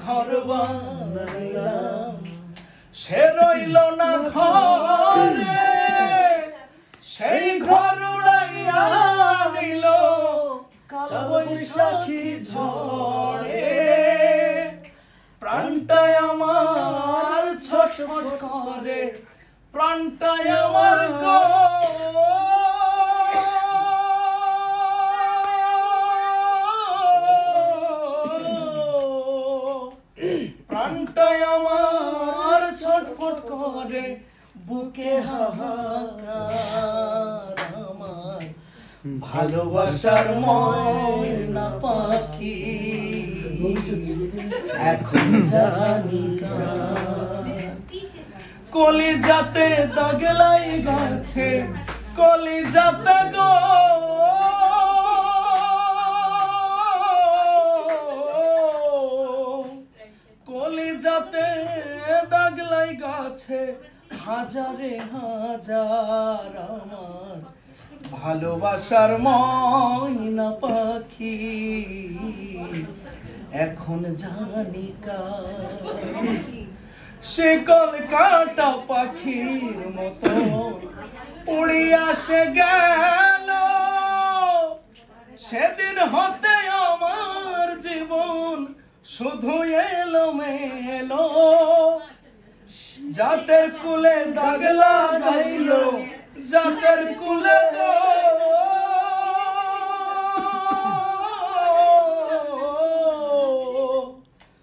ঘর বানাইলাম সে রইল না ঘরে সেই ঘর উড়াইয়া নিল কাল বৈশাখী ঝড়ে প্রাণটায় আমার ছটফট করে প্রাণটায় আমার গো প্রাণটায় আমার ছটফট করে বুকে হাহাকার আমার ভালোবাসার ময়না পাখি এখন জানি কলিজাতে দাগ লাগাছে কলিজাতে গো কলিজাতে দাগ লাগাছে হাজারে হাজার আমার ভালোবাসার ময়না পাখি এখন জানি কার সে কলকাতা পাখির মতো উড়িয়া সে গেল সেদিন হতে আমার জীবন শুধু এলো মেলো জাতের কুলে দাগ লাগাইল জাতের কুলে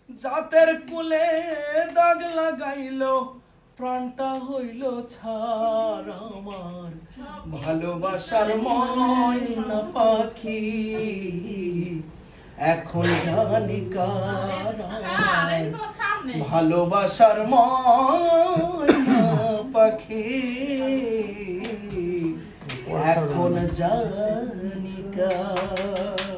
জাতের কুলে দাগ লাগাইল প্রাণটা হইল ছাড় আমার ভালোবাসার ময়না পাখি এখন জানি কার ভালোবাসার ময়না পাখি এখন জানি কার।